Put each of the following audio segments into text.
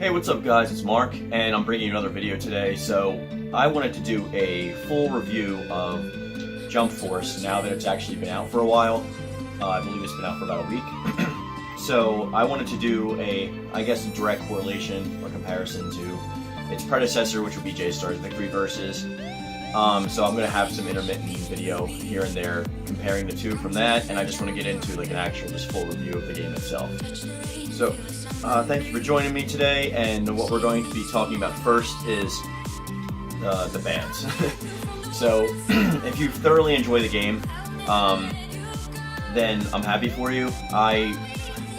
Hey, what's up guys, it's Mark, and I'm bringing you another video today. So, I wanted to do a full review of Jump Force now that it's actually been out for a while. I believe it's been out for about a week. So, I wanted to do a direct correlation or comparison to its predecessor, which would be J-Star's Victory Versus. So I'm going to have some intermittent video here and there comparing the two from that, and I just want to get into like an actual just full review of the game itself. So thank you for joining me today, and what we're going to be talking about first is the bans. So if you thoroughly enjoy the game, then I'm happy for you. I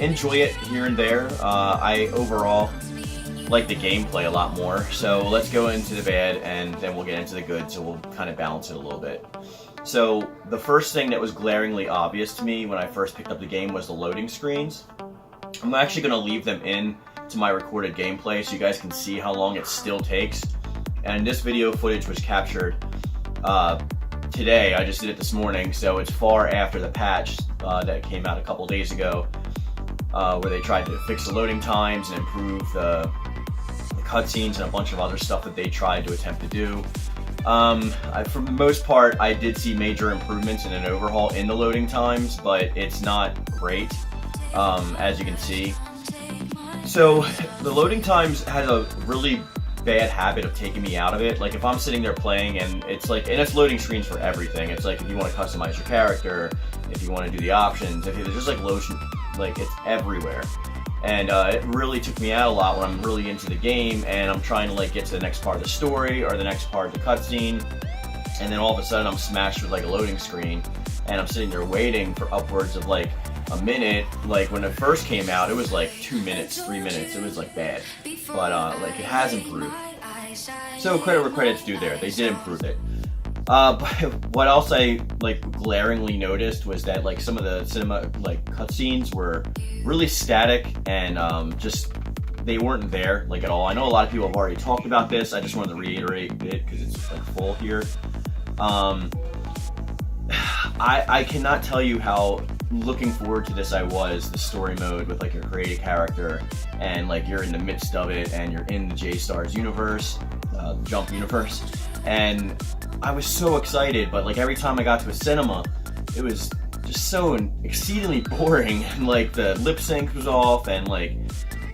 enjoy it here and there. I overall like the gameplay a lot more, so let's go into the bad and then we'll get into the good, so we'll kind of balance it a little bit. So the first thing that was glaringly obvious to me when I first picked up the game was the loading screens. I'm actually going to leave them in to my recorded gameplay so you guys can see how long it still takes. And this video footage was captured today. I just did it this morning, so it's far after the patch that came out a couple days ago, where they tried to fix the loading times and improve the cutscenes and a bunch of other stuff that they tried to attempt to do. For the most part, I did see major improvements and an overhaul in the loading times, but it's not great, as you can see. So the loading times had a really bad habit of taking me out of it. Like if I'm sitting there playing and it's loading screens for everything. It's like if you want to customize your character, if you want to do the options, if there's just like lotion, like it's everywhere. And it really took me out a lot when I'm really into the game and I'm trying to like get to the next part of the story or the next part of the cutscene, and then all of a sudden I'm smashed with like a loading screen and I'm sitting there waiting for upwards of like a minute. Like when it first came out, it was like 2 minutes, 3 minutes. It was like bad, but like it has improved. So credit where credit's due there. They did improve it. But what else I like glaringly noticed was that like some of the cinema like cutscenes were really static and just they weren't there like at all. I know a lot of people have already talked about this. I just wanted to reiterate it because it's like full here. I cannot tell you how looking forward to this I was, the story mode with like your creative character and like you're in the midst of it and you're in the J-Star's universe, Jump universe, and I was so excited, but like every time I got to a cinema, it was just so exceedingly boring, and like the lip sync was off, and like,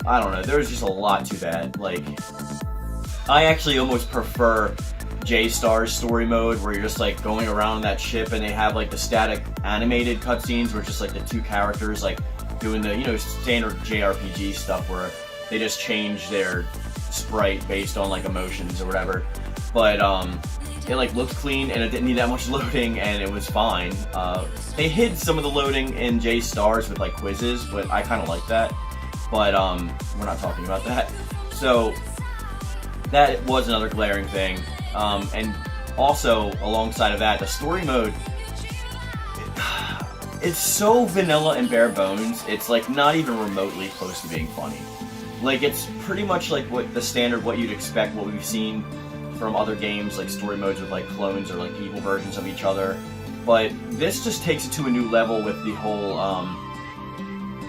I don't know, there was just a lot too bad. Like, I actually almost prefer J-Star's story mode, where you're just like going around that ship and they have like the static animated cutscenes where it's just like the two characters like doing the, you know, standard JRPG stuff where they just change their sprite based on like emotions or whatever. But it like looked clean and it didn't need that much loading and it was fine. They hid some of the loading in J-Stars with like quizzes, but I kind of like that. But we're not talking about that. So that was another glaring thing. And also alongside of that, the story mode, it's so vanilla and bare bones. It's like not even remotely close to being funny. Like it's pretty much like what the standard, what you'd expect, what we've seen from other games, like story modes with like clones or like evil versions of each other. But this just takes it to a new level with the whole,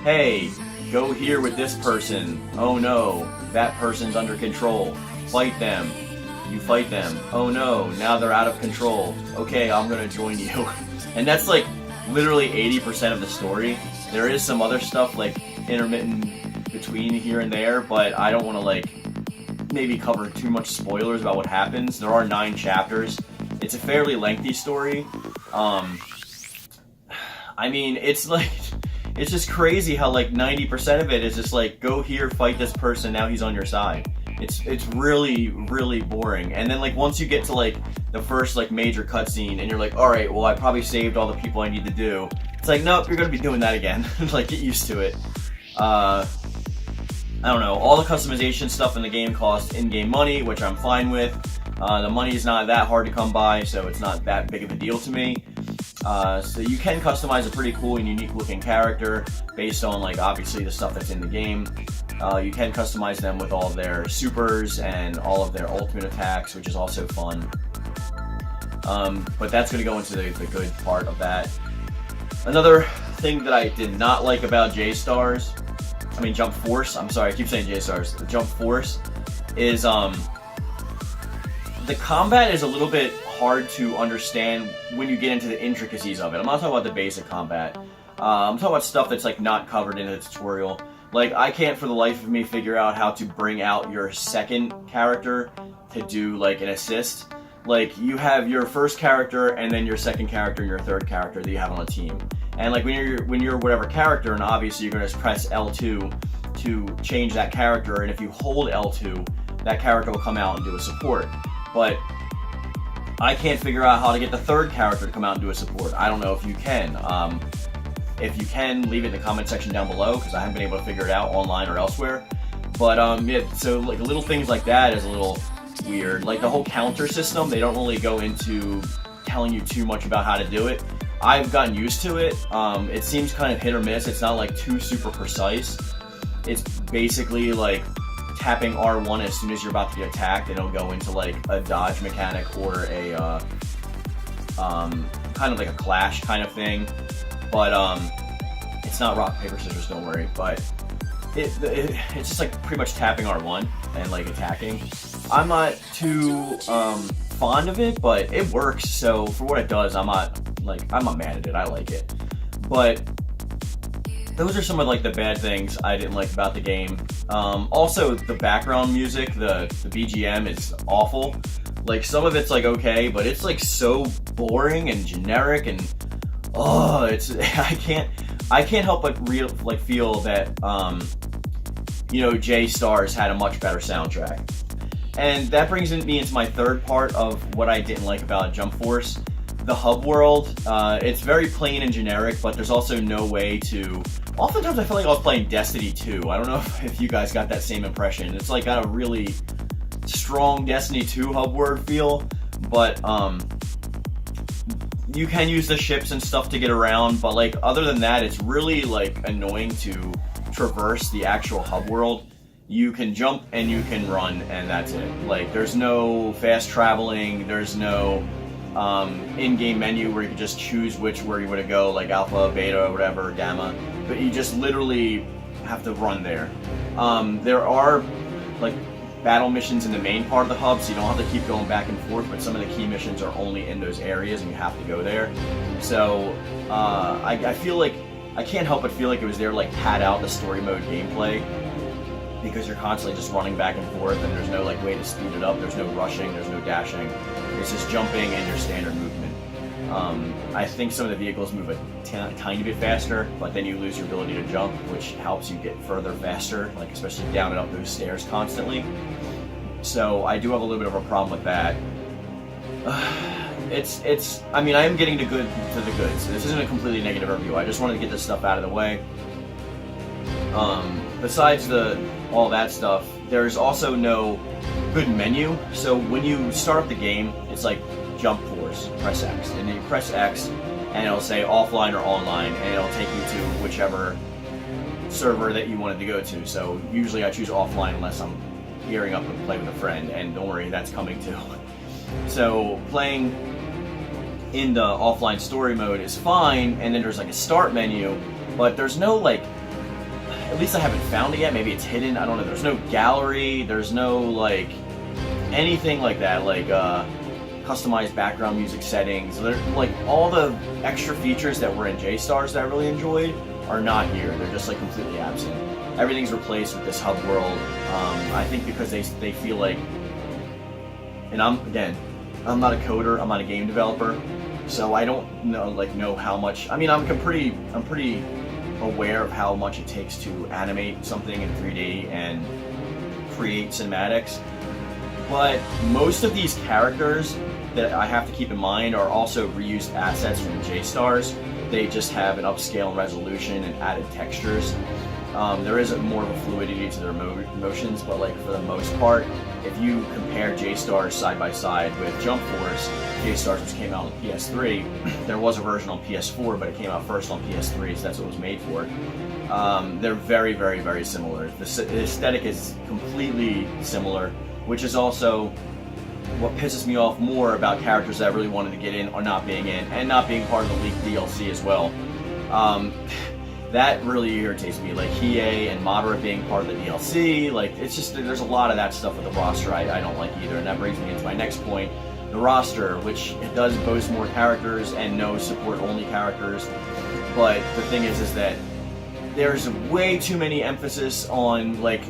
hey, go here with this person. Oh no, that person's under control. Fight them. You fight them. Oh no, now they're out of control. Okay, I'm gonna join you. And that's like literally 80% of the story. There is some other stuff like intermittent between here and there, but I don't want to like maybe cover too much spoilers about what happens. There are 9 chapters. It's a fairly lengthy story. I mean, it's like, it's just crazy how like 90% of it is just like, go here, fight this person, now he's on your side. It's really, really boring. And then like once you get to like the first like major cutscene and you're like, all right, well I probably saved all the people I need to do. It's like, nope, you're gonna be doing that again. Like get used to it. I don't know, all the customization stuff in the game costs in-game money, which I'm fine with. The money is not that hard to come by, so it's not that big of a deal to me. So you can customize a pretty cool and unique looking character based on like obviously the stuff that's in the game. You can customize them with all of their supers and all of their ultimate attacks, which is also fun. But that's going to go into the good part of that. Another thing that I did not like about J-Stars Jump Force. I'm sorry, I keep saying J-Stars. Jump Force is the combat is a little bit hard to understand when you get into the intricacies of it. I'm not talking about the basic combat. I'm talking about stuff that's like not covered in the tutorial. Like, I can't for the life of me figure out how to bring out your second character to do like an assist. Like, you have your first character and then your second character and your third character that you have on a team. And like when you're whatever character, and obviously you're going to press L2 to change that character, and if you hold L2, that character will come out and do a support. But I can't figure out how to get the third character to come out and do a support. I don't know if you can. If you can, leave it in the comment section down below, because I haven't been able to figure it out online or elsewhere. But yeah, so like little things like that is a little weird. Like the whole counter system, they don't really go into telling you too much about how to do it. I've gotten used to it. It seems kind of hit or miss. It's not like too super precise. It's basically like tapping R1 as soon as you're about to get attacked, and it'll go into like a dodge mechanic or a kind of like a clash kind of thing. But it's not rock paper scissors, don't worry. But it's just like pretty much tapping R1 and like attacking. I'm not too fond of it, but it works. So for what it does, I'm not mad at it. I like it. But those are some of like the bad things I didn't like about the game. Also, the background music, the BGM is awful. Like, some of it's like okay, but it's like so boring and generic, and it's I can't help but feel that J-Stars had a much better soundtrack. And that brings me into my third part of what I didn't like about Jump Force. The hub world, it's very plain and generic, but there's also no way to... Oftentimes I feel like I was playing Destiny 2. I don't know if you guys got that same impression. It's like got a really strong Destiny 2 hub world feel, but you can use the ships and stuff to get around, but like other than that, it's really like annoying to traverse the actual hub world. You can jump and you can run, and that's it. Like, there's no fast traveling, there's no in-game menu where you can just choose where you want to go, like alpha, beta, whatever, gamma, but you just literally have to run there. There are like battle missions in the main part of the hub, so you don't have to keep going back and forth, but some of the key missions are only in those areas and you have to go there. So I feel like, I can't help but feel like it was there to like pad out the story mode gameplay, because you're constantly just running back and forth and there's no like way to speed it up, there's no rushing, there's no dashing, it's just jumping and your standard movement. I think some of the vehicles move a tiny bit faster, but then you lose your ability to jump, which helps you get further faster, like especially down and up those stairs constantly. So I do have a little bit of a problem with that. I mean, I am getting to the goods. This isn't a completely negative review. I just wanted to get this stuff out of the way. Besides all that stuff, there's also no good menu. So when you start up the game, it's like Jump Force, press X, and then you press X, and it'll say offline or online, and it'll take you to whichever server that you wanted to go to. So usually I choose offline unless I'm gearing up to play with a friend, and don't worry, that's coming too. So playing in the offline story mode is fine, and then there's like a start menu, but there's no like, at least I haven't found it yet, maybe it's hidden, I don't know, there's no gallery, there's no like anything like that, like customized background music settings. Like all the extra features that were in J-Stars that I really enjoyed are not here. They're just like completely absent. Everything's replaced with this hub world. I think because they feel like, and I'm not a coder, I'm not a game developer, so I don't know how much. I mean, I'm pretty aware of how much it takes to animate something in 3D and create cinematics. But most of these characters that I have to keep in mind are also reused assets from J-Stars. They just have an upscale in resolution and added textures. There is more of a fluidity to their motions, but like for the most part, if you compare J-Stars side by side with Jump Force, J-Stars which came out on PS3, there was a version on PS4, but it came out first on PS3, so that's what it was made for. They're very, very, very similar. The aesthetic is completely similar, which is also what pisses me off more about characters that I really wanted to get in are not being in, and not being part of the leaked DLC as well. That really irritates me. Like Hiei and Madara being part of the DLC, like it's just there's a lot of that stuff with the roster I don't like either, and that brings me into my next point. The roster, which it does boast more characters and no support-only characters, but the thing is that there's way too many emphasis on like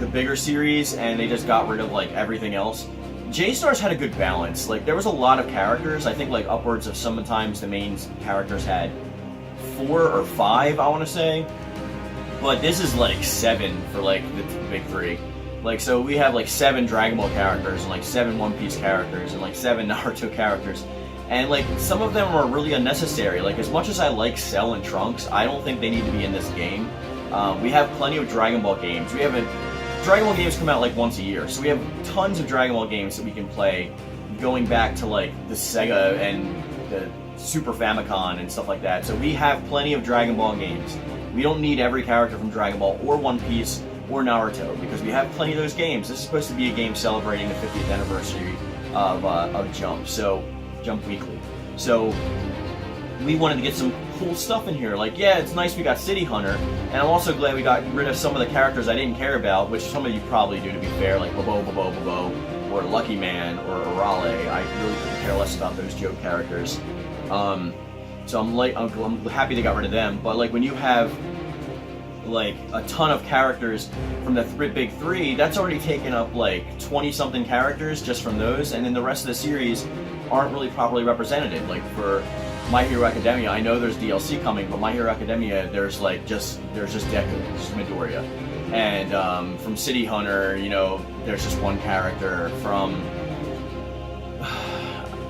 the bigger series, and they just got rid of like everything else. J-Stars had a good balance. Like there was a lot of characters. I think like upwards of sometimes the main characters had 4 or 5, I want to say, but this is like 7 for like the big 3. Like so we have like 7 Dragon Ball characters and like 7 One Piece characters and like 7 Naruto characters, and like some of them are really unnecessary. Like as much as I like Cell and Trunks, I don't think they need to be in this game. We have plenty of Dragon Ball games. Dragon Ball games come out like once a year, so we have tons of Dragon Ball games that we can play, going back to like the Sega and the Super Famicom and stuff like that. So we have plenty of Dragon Ball games. We don't need every character from Dragon Ball or One Piece or Naruto, because we have plenty of those games. This is supposed to be a game celebrating the 50th anniversary of Jump, so Jump Weekly. So we wanted to get some cool stuff in here. Like, yeah, it's nice we got City Hunter, and I'm also glad we got rid of some of the characters I didn't care about, which some of you probably do, to be fair, like Bobo, or Lucky Man, or Arale. I really couldn't care less about those joke characters. So I'm happy they got rid of them. But like when you have like a ton of characters from the big 3, that's already taken up like 20-something characters just from those, and then the rest of the series aren't really properly represented. Like for My Hero Academia, I know there's DLC coming, but My Hero Academia, there's just Deku, just Midoriya. And from City Hunter, you know, there's just one character. From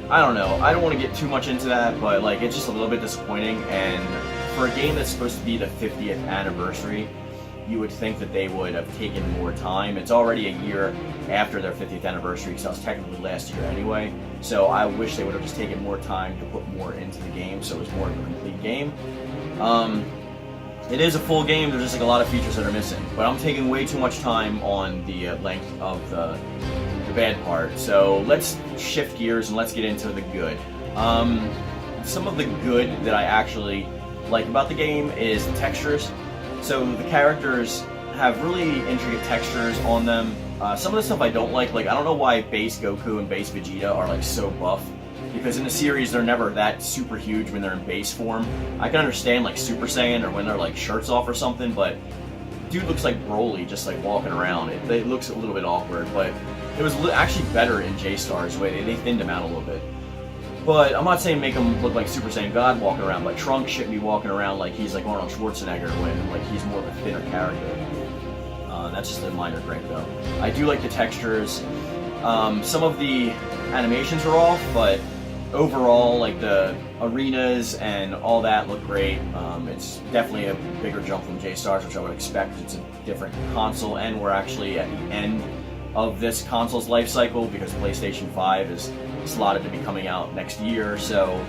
I don't know, I don't want to get too much into that, but like it's just a little bit disappointing. And for a game that's supposed to be the 50th anniversary, you would think that they would have taken more time. It's already a year after their 50th anniversary, so it's technically last year anyway. So I wish they would have just taken more time to put more into the game, so it was more of a complete game. It is a full game, there's just like a lot of features that are missing. But I'm taking way too much time on the length of the bad part. So let's shift gears and let's get into the good. Some of the good that I actually like about the game is the textures. So the characters have really intricate textures on them. Some of the stuff I don't like I don't know why base Goku and base Vegeta are like so buff, because in the series they're never that super huge when they're in base form. I can understand like Super Saiyan or when they're like shirts off or something, but dude looks like Broly just like walking around. It looks a little bit awkward, but it was actually better in J-Star's way. They thinned him out a little bit. But I'm not saying make him look like Super Saiyan God walking around, but Trunks shouldn't be walking around like he's like Arnold Schwarzenegger when like he's more of a thinner character. That's just a minor gripe though. I do like the textures. Some of the animations are off, but overall like the arenas and all that look great. It's definitely a bigger jump from J-Stars, which I would expect. It's a different console, and we're actually at the end of this console's life cycle, because PlayStation 5 is slotted to be coming out next year. So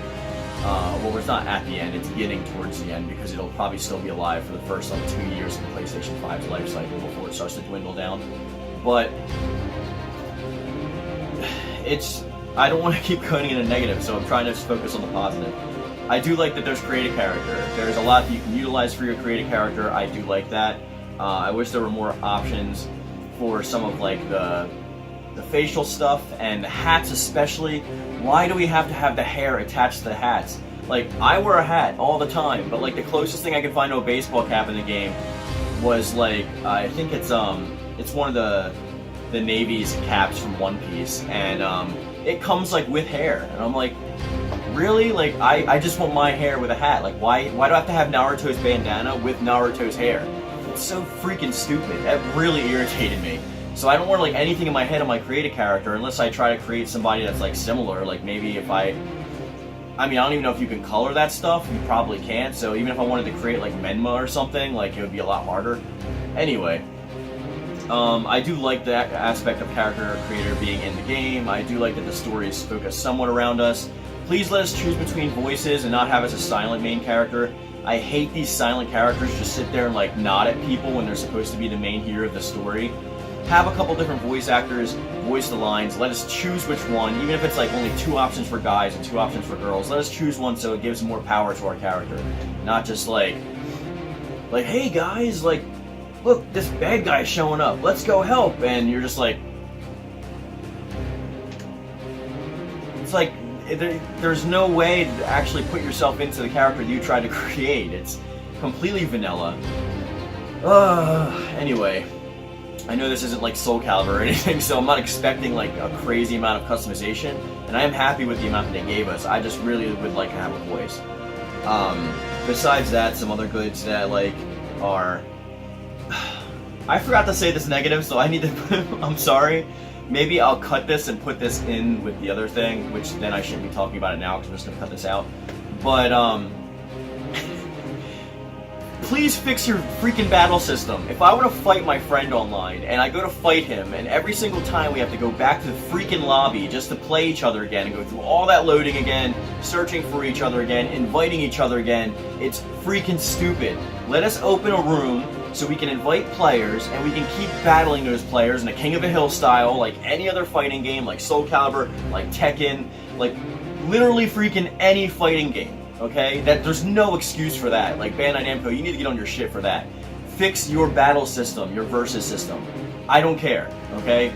well, it's not at the end, it's getting towards the end, because it'll probably still be alive for the first like 2 years of the PlayStation 5's life cycle before it starts to dwindle down. But I don't want to keep coding in a negative, so I'm trying to focus on the positive. I do like that there's creative character. There's a lot that you can utilize for your creative character. I do like that. I wish there were more options for some of like the facial stuff and the hats especially. Why do we have to have the hair attached to the hats? Like, I wear a hat all the time, but like the closest thing I could find to a baseball cap in the game was like, I think it's one of the Navy's caps from One Piece, and it comes like with hair, and I'm like, really? Like, I just want my hair with a hat. Like, why do I have to have Naruto's bandana with Naruto's hair? It's so freaking stupid. That really irritated me. So I don't want like anything in my head on my creative character unless I try to create somebody that's like similar. Like maybe if I don't even know if you can color that stuff. You probably can't. So even if I wanted to create like Menma or something, like it would be a lot harder. Anyway, I do like that aspect of character creator being in the game. I do like that the story is focused somewhat around us. Please let us choose between voices and not have us a silent main character. I hate these silent characters just sit there and like nod at people when they're supposed to be the main hero of the story. Have a couple different voice actors voice the lines. Let us choose which one, even if it's like only 2 options for guys and 2 options for girls. Let us choose one so it gives more power to our character. Not just like like, hey guys, like, look, this bad guy's showing up, let's go help, and you're just like, it's like, there's no way to actually put yourself into the character you tried to create. It's completely vanilla. Anyway, I know this isn't like Soul Calibur or anything, so I'm not expecting like a crazy amount of customization, and I am happy with the amount that they gave us. I just really would like to have a voice. Besides that, some other goods that I like are... I forgot to say this negative, so I need to... I'm sorry. Maybe I'll cut this and put this in with the other thing, which then I shouldn't be talking about it now because I'm just going to cut this out. But, please fix your freaking battle system. If I were to fight my friend online, and I go to fight him, and every single time we have to go back to the freaking lobby just to play each other again, and go through all that loading again, searching for each other again, inviting each other again, it's freaking stupid. Let us open a room so we can invite players, and we can keep battling those players in a King of the Hill style, like any other fighting game, like Soul Calibur, like Tekken, like literally freaking any fighting game. Okay? That there's no excuse for that. Like Bandai Namco, you need to get on your shit for that. Fix your battle system, your versus system. I don't care, okay?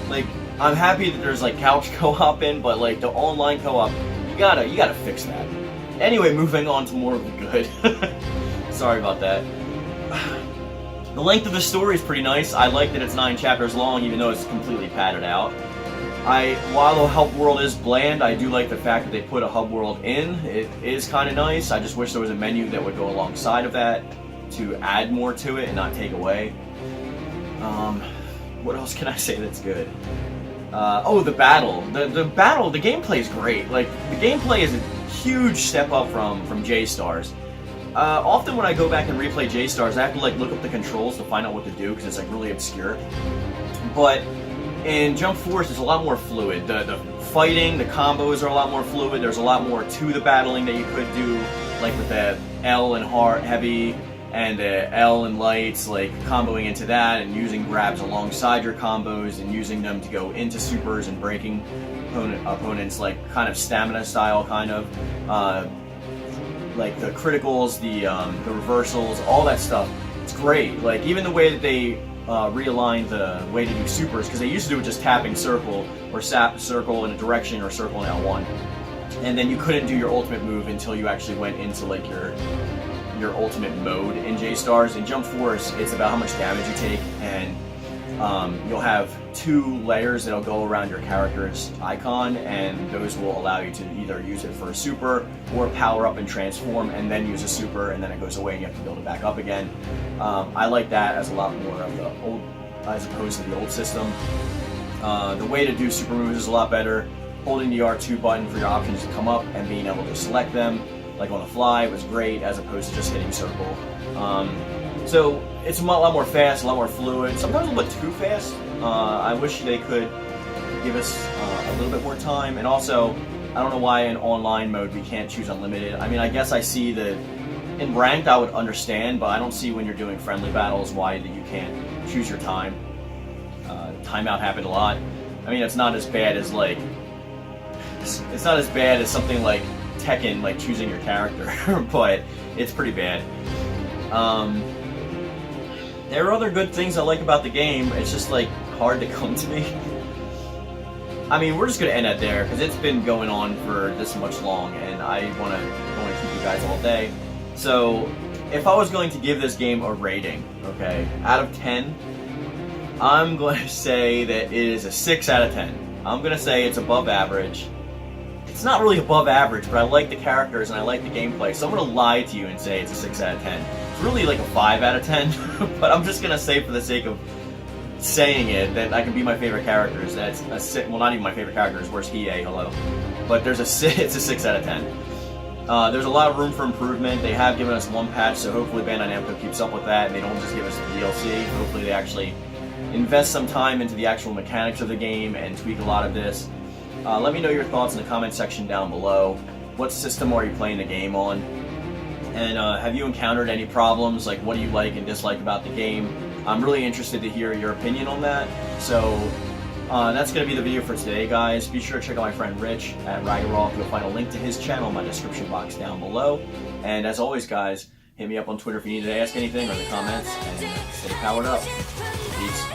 Like, I'm happy that there's like couch co-op in, but like the online co-op, you gotta fix that. Anyway, moving on to more of the good. Sorry about that. The length of the story is pretty nice. I like that it's 9 chapters long, even though it's completely padded out. While the hub world is bland, I do like the fact that they put a hub world in. It is kind of nice. I just wish there was a menu that would go alongside of that to add more to it and not take away. What else can I say that's good? Oh, the battle. The gameplay is great. Like, the gameplay is a huge step up from J-Stars. Often when I go back and replay J-Stars, I have to like look up the controls to find out what to do because it's like really obscure. But in Jump Force, it's a lot more fluid. The fighting, the combos are a lot more fluid. There's a lot more to the battling that you could do, like with the L and hard, heavy, and the L and lights, like comboing into that and using grabs alongside your combos and using them to go into supers and breaking opponents, like kind of stamina style, kind of. Like the criticals, the reversals, all that stuff. It's great. Like even the way that they realigned the way to do supers, because they used to do it just tapping circle or circle in a direction or circle in L1, and then you couldn't do your ultimate move until you actually went into like your ultimate mode in J-Stars. In Jump Force, it's about how much damage you take, and you'll have 2 layers that'll go around your character's icon, and those will allow you to either use it for a super or power up and transform and then use a super, and then it goes away and you have to build it back up again. I like that as a lot more of the old, as opposed to the old system. The way to do super moves is a lot better. Holding the R2 button for your options to come up and being able to select them, like on the fly, was great as opposed to just hitting circle. So it's a lot more fast, a lot more fluid, sometimes a little bit too fast. I wish they could give us a little bit more time, and also, I don't know why in online mode we can't choose unlimited. I mean, I guess I see that in ranked I would understand, but I don't see when you're doing friendly battles why that you can't choose your time. Timeout happened a lot. I mean, it's not as bad as like, it's not as bad as something like Tekken, like choosing your character, but it's pretty bad. There are other good things I like about the game, it's just like hard to come to me. I mean, we're just gonna end it there because it's been going on for this much long, and I don't want to keep you guys all day. So, if I was going to give this game a rating, okay, out of 10, I'm going to say that it is a 6 out of 10. I'm gonna say it's above average. It's not really above average, but I like the characters and I like the gameplay, so I'm gonna lie to you and say it's a 6 out of 10. It's really like a 5 out of 10, but I'm just gonna say for the sake of saying it that I can be my favorite characters. That's a 6, well, not even my favorite characters. Where's Hiei? Hello. But there's it's a 6 out of 10. There's a lot of room for improvement. They have given us 1 patch, so hopefully Bandai Namco keeps up with that and they don't just give us the DLC. Hopefully they actually invest some time into the actual mechanics of the game and tweak a lot of this. Let me know your thoughts in the comment section down below. What system are you playing the game on? And have you encountered any problems? Like, what do you like and dislike about the game? I'm really interested to hear your opinion on that. So that's going to be the video for today, guys. Be sure to check out my friend Rich at Ragnarok. You'll find a link to his channel in my description box down below. And as always, guys, Hit me up on Twitter if you need to ask anything or in the comments, and stay powered up. Peace.